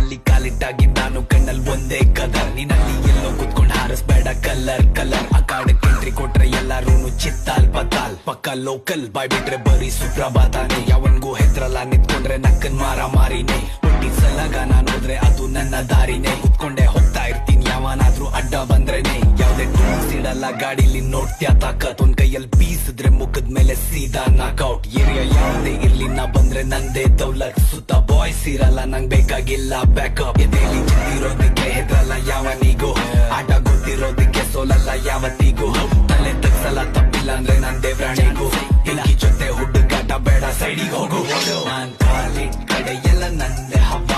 ಅಲ್ಲಿ ಕಾಲಿಟ್ಟಾಗಿ ನಾನು ಕಣ್ಣಲ್ಲಿ ಒಂದೇ ಕದರ್. ನೀನಲ್ಲಿ ಎಲ್ಲೋ ಕುತ್ಕೊಂಡ್ ಹಾರಿಸ್ಬೇಡ ಕಲರ್ ಕಲರ್. ಆ ಕಾಡಕ್ಕೆ ಎಂಟ್ರಿ ಕೊಟ್ರೆ ಎಲ್ಲಾರೂನು ಚಿತ್ತಾಲ್ ಪತಾಲ್. ಪಕ್ಕ ಲೋಕಲ್ ಬಾಯ್ ಬಿಟ್ರೆ ಬರೀ ಸುಪ್ರಭಾತಾನೆ. ಯಾವನ್ಗೂ ಹೆದ್ರಲ್ಲ, ನಿಂತ್ಕೊಂಡ್ರೆ ನಕ್ಕನ್ ಮಾರ ಮಾರಿನೇ. ಸಲಗ ನಾನು ಹೋದ್ರೆ ಅದು ನನ್ನ ದಾರಿನೇ. ಕುತ್ಕೊಂಡೆ ಹೋಗ್ತಾ ಇರ್ತೀನಿ, ಯಾವನಾದ್ರೂ ಅಡ್ಡ ಬಂದ್ರೇನೆ. ಯಾವ್ದೇ ಟೂಲ್ಸ್ ಇಡಲ್ಲ ಗಾಡಿಲಿ, ನೋಡ್ತ್ಯಾ ತಾಕತ್. ಒಂದ್ ಕೈಯಲ್ಲಿ ಪೀಸಿದ್ರೆ ಮುಖದ ಮೇಲೆ ಸೀದಾ ನಾಕ್ಔಟ್. ಏರಿಯಾ ಯಾವ್ದೇ ಇರ್ಲಿ, ನಾ ಬಂದ್ರೆ ನಂದೇ ದೌಲತ್. ಸುತ್ತ ಬಾಯ್ಸ್ ಇರಲ್ಲ, ನಂಗ್ ಬೇಕಾಗಿಲ್ಲ ಬ್ಯಾಕಪ್. ಎದೆಲಿ ಚಿತ್ತಿರೋದಕ್ಕೆ ಹೆದ್ರಲ್ಲ ಯಾವನಿಗೂ, ಆಟ ಗೊತ್ತಿರೋದಕ್ಕೆ ಸೋಲಲ್ಲ ಯಾವತ್ತಿಗೂ. ತಲೆ ತಗ್ಸಲ್ಲ, ತಪ್ಪಿಲ್ಲ ಅಂದ್ರೆ ನನ್ ದೇವ್ರಾಣಿಗೂ. ಹಿಲ್ಕಿ ಜೊತೆ ಹುಡುಗಾಟ ಬೇಡ, ಸೈಡಿಗೆ ಹೋಗು. ನಾನ್ ಕಾಲಿಟ್ ಕಡೆ ಎಲ್ಲ ನಂದೇ ಹಬ್ಬ.